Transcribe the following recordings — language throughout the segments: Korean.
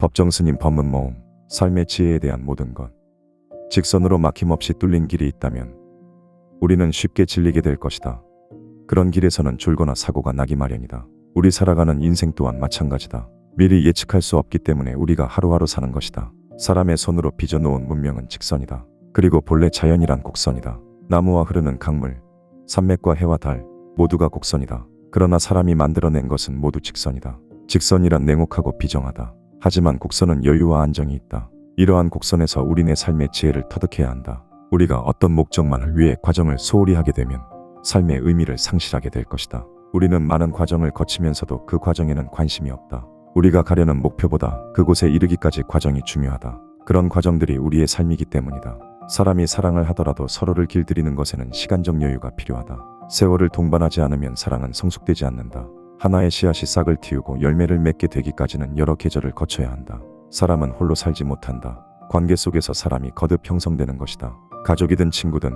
법정 스님 법문 모음, 삶의 지혜에 대한 모든 것. 직선으로 막힘없이 뚫린 길이 있다면 우리는 쉽게 질리게 될 것이다. 그런 길에서는 졸거나 사고가 나기 마련이다. 우리 살아가는 인생 또한 마찬가지다. 미리 예측할 수 없기 때문에 우리가 하루하루 사는 것이다. 사람의 손으로 빚어놓은 문명은 직선이다. 그리고 본래 자연이란 곡선이다. 나무와 흐르는 강물, 산맥과 해와 달 모두가 곡선이다. 그러나 사람이 만들어낸 것은 모두 직선이다. 직선이란 냉혹하고 비정하다. 하지만 곡선은 여유와 안정이 있다. 이러한 곡선에서 우리네 삶의 지혜를 터득해야 한다. 우리가 어떤 목적만을 위해 과정을 소홀히 하게 되면 삶의 의미를 상실하게 될 것이다. 우리는 많은 과정을 거치면서도 그 과정에는 관심이 없다. 우리가 가려는 목표보다 그곳에 이르기까지 과정이 중요하다. 그런 과정들이 우리의 삶이기 때문이다. 사람이 사랑을 하더라도 서로를 길들이는 것에는 시간적 여유가 필요하다. 세월을 동반하지 않으면 사랑은 성숙되지 않는다. 하나의 씨앗이 싹을 틔우고 열매를 맺게 되기까지는 여러 계절을 거쳐야 한다. 사람은 홀로 살지 못한다. 관계 속에서 사람이 거듭 형성되는 것이다. 가족이든 친구든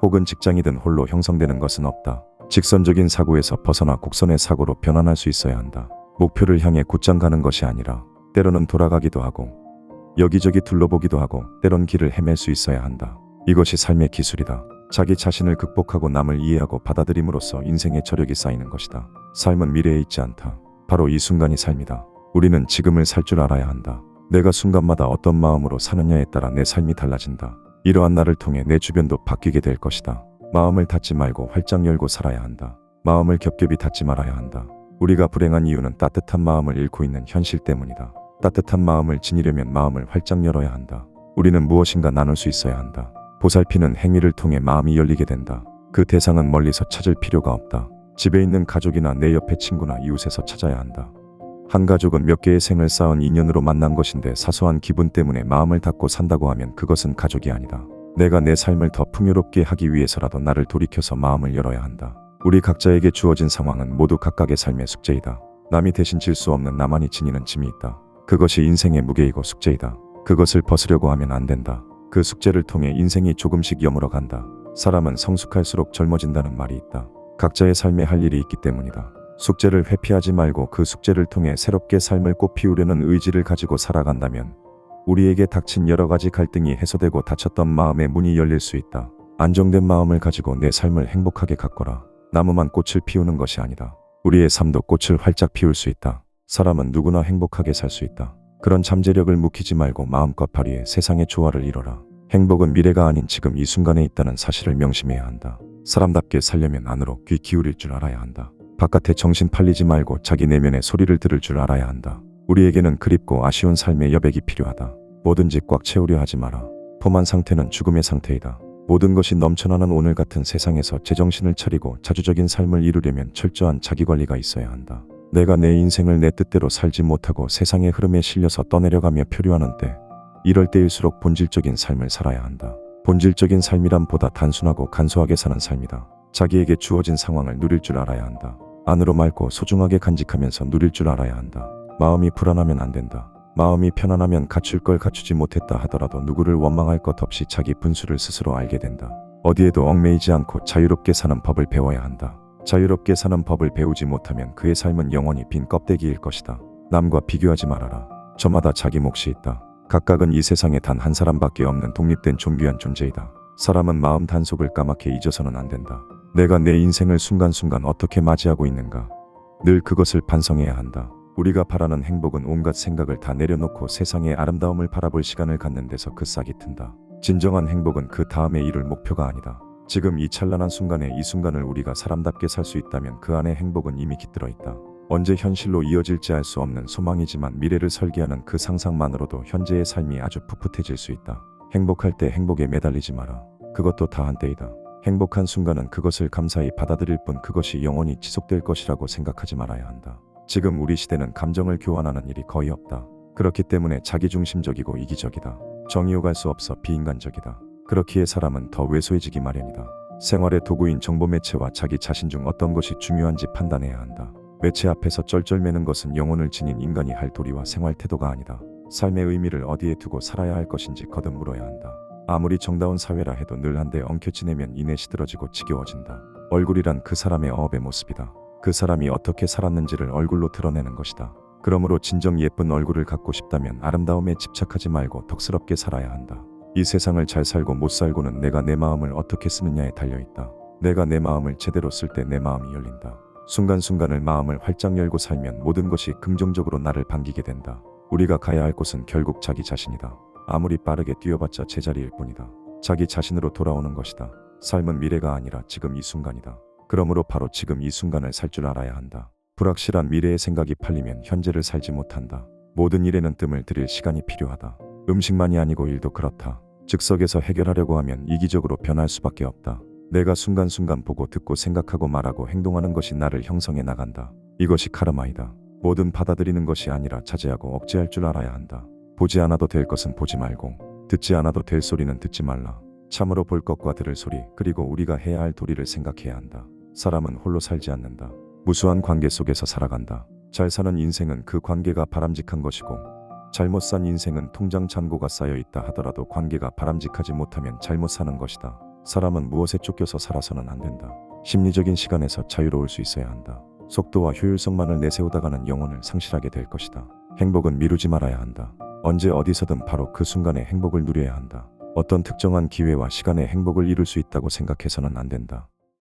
혹은 직장이든 홀로 형성되는 것은 없다. 직선적인 사고에서 벗어나 곡선의 사고로 변환할 수 있어야 한다. 목표를 향해 곧장 가는 것이 아니라 때로는 돌아가기도 하고 여기저기 둘러보기도 하고 때론 길을 헤맬 수 있어야 한다. 이것이 삶의 기술이다. 자기 자신을 극복하고 남을 이해하고 받아들임으로써 인생의 저력이 쌓이는 것이다. 삶은 미래에 있지 않다. 바로 이 순간이 삶이다. 우리는 지금을 살 줄 알아야 한다. 내가 순간마다 어떤 마음으로 사느냐에 따라 내 삶이 달라진다. 이러한 나를 통해 내 주변도 바뀌게 될 것이다. 마음을 닫지 말고 활짝 열고 살아야 한다. 마음을 겹겹이 닫지 말아야 한다. 우리가 불행한 이유는 따뜻한 마음을 잃고 있는 현실 때문이다. 따뜻한 마음을 지니려면 마음을 활짝 열어야 한다. 우리는 무엇인가 나눌 수 있어야 한다. 보살피는 행위를 통해 마음이 열리게 된다. 그 대상은 멀리서 찾을 필요가 없다. 집에 있는 가족이나 내 옆의 친구나 이웃에서 찾아야 한다. 한 가족은 몇 개의 생을 쌓은 인연으로 만난 것인데 사소한 기분 때문에 마음을 닫고 산다고 하면 그것은 가족이 아니다. 내가 내 삶을 더 풍요롭게 하기 위해서라도 나를 돌이켜서 마음을 열어야 한다. 우리 각자에게 주어진 상황은 모두 각각의 삶의 숙제이다. 남이 대신 질 수 없는 나만이 지니는 짐이 있다. 그것이 인생의 무게이고 숙제이다. 그것을 벗으려고 하면 안 된다. 그 숙제를 통해 인생이 조금씩 여물어 간다. 사람은 성숙할수록 젊어진다는 말이 있다. 각자의 삶에 할 일이 있기 때문이다. 숙제를 회피하지 말고 그 숙제를 통해 새롭게 삶을 꽃피우려는 의지를 가지고 살아간다면 우리에게 닥친 여러 가지 갈등이 해소되고 닫혔던 마음의 문이 열릴 수 있다. 안정된 마음을 가지고 내 삶을 행복하게 가꿔라. 나무만 꽃을 피우는 것이 아니다. 우리의 삶도 꽃을 활짝 피울 수 있다. 사람은 누구나 행복하게 살 수 있다. 그런 잠재력을 묵히지 말고 마음껏 발휘해 세상의 조화를 이뤄라. 행복은 미래가 아닌 지금 이 순간에 있다는 사실을 명심해야 한다. 사람답게 살려면 안으로 귀 기울일 줄 알아야 한다. 바깥에 정신 팔리지 말고 자기 내면의 소리를 들을 줄 알아야 한다. 우리에게는 그립고 아쉬운 삶의 여백이 필요하다. 뭐든지 꽉 채우려 하지 마라. 포만 상태는 죽음의 상태이다. 모든 것이 넘쳐나는 오늘 같은 세상에서 제정신을 차리고 자주적인 삶을 이루려면 철저한 자기관리가 있어야 한다. 내가 내 인생을 내 뜻대로 살지 못하고 세상의 흐름에 실려서 떠내려가며 표류하는 때, 이럴 때일수록 본질적인 삶을 살아야 한다. 본질적인 삶이란 보다 단순하고 간소하게 사는 삶이다. 자기에게 주어진 상황을 누릴 줄 알아야 한다. 안으로 맑고 소중하게 간직하면서 누릴 줄 알아야 한다. 마음이 불안하면 안 된다. 마음이 편안하면 갖출 걸 갖추지 못했다 하더라도 누구를 원망할 것 없이 자기 분수를 스스로 알게 된다. 어디에도 얽매이지 않고 자유롭게 사는 법을 배워야 한다. 자유롭게 사는 법을 배우지 못하면 그의 삶은 영원히 빈 껍데기일 것이다. 남과 비교하지 말아라. 저마다 자기 몫이 있다. 각각은 이 세상에 단 한 사람밖에 없는 독립된 존귀한 존재이다. 사람은 마음 단속을 까맣게 잊어서는 안 된다. 내가 내 인생을 순간순간 어떻게 맞이하고 있는가? 늘 그것을 반성해야 한다. 우리가 바라는 행복은 온갖 생각을 다 내려놓고 세상의 아름다움을 바라볼 시간을 갖는 데서 그 싹이 튼다. 진정한 행복은 그 다음에 이룰 목표가 아니다. 지금 이 찬란한 순간에 이 순간을 우리가 사람답게 살 수 있다면 그 안에 행복은 이미 깃들어 있다. 언제 현실로 이어질지 알 수 없는 소망이지만 미래를 설계하는 그 상상만으로도 현재의 삶이 아주 풋풋해질 수 있다. 행복할 때 행복에 매달리지 마라. 그것도 다 한때이다. 행복한 순간은 그것을 감사히 받아들일 뿐 그것이 영원히 지속될 것이라고 생각하지 말아야 한다. 지금 우리 시대는 감정을 교환하는 일이 거의 없다. 그렇기 때문에 자기중심적이고 이기적이다. 정의오갈 수 없어 비인간적이다. 그렇기에 사람은 더 왜소해지기 마련이다. 생활의 도구인 정보 매체와 자기 자신 중 어떤 것이 중요한지 판단해야 한다. 매체 앞에서 쩔쩔매는 것은 영혼을 지닌 인간이 할 도리와 생활 태도가 아니다. 삶의 의미를 어디에 두고 살아야 할 것인지 거듭 물어야 한다. 아무리 정다운 사회라 해도 늘 한데 엉켜 지내면 이내 시들어지고 지겨워진다. 얼굴이란 그 사람의 어업의 모습이다. 그 사람이 어떻게 살았는지를 얼굴로 드러내는 것이다. 그러므로 진정 예쁜 얼굴을 갖고 싶다면 아름다움에 집착하지 말고 덕스럽게 살아야 한다. 이 세상을 잘 살고 못 살고는 내가 내 마음을 어떻게 쓰느냐에 달려있다. 내가 내 마음을 제대로 쓸 때 내 마음이 열린다. 순간순간을 마음을 활짝 열고 살면 모든 것이 긍정적으로 나를 반기게 된다. 우리가 가야 할 곳은 결국 자기 자신이다. 아무리 빠르게 뛰어봤자 제자리일 뿐이다. 자기 자신으로 돌아오는 것이다. 삶은 미래가 아니라 지금 이 순간이다. 그러므로 바로 지금 이 순간을 살 줄 알아야 한다. 불확실한 미래의 생각이 팔리면 현재를 살지 못한다. 모든 일에는 뜸을 들일 시간이 필요하다. 음식만이 아니고 일도 그렇다. 즉석에서 해결하려고 하면 이기적으로 변할 수밖에 없다. 내가 순간순간 보고 듣고 생각하고 말하고 행동하는 것이 나를 형성해 나간다. 이것이 카르마이다. 뭐든 받아들이는 것이 아니라 자제하고 억제할 줄 알아야 한다. 보지 않아도 될 것은 보지 말고 듣지 않아도 될 소리는 듣지 말라. 참으로 볼 것과 들을 소리, 그리고 우리가 해야 할 도리를 생각해야 한다. 사람은 홀로 살지 않는다. 무수한 관계 속에서 살아간다. 잘 사는 인생은 그 관계가 바람직한 것이고, 잘못 산 인생은 통장 잔고가 쌓여 있다 하더라도 관계가 바람직하지 못하면 잘못 사는 것이다. 사람은 무엇에 쫓겨서 살아서는 안 된다. 심리적인 시간에서 자유로울 수 있어야 한다. 속도와 효율성만을 내세우다가는 영혼을 상실하게 될 것이다. 행복은 미루지 말아야 한다. 언제 어디서든 바로 그 순간의 행복을 누려야 한다. 어떤 특정한 기회와 시간에 행복을 이룰 수 있다고 생각해서는 안 된다.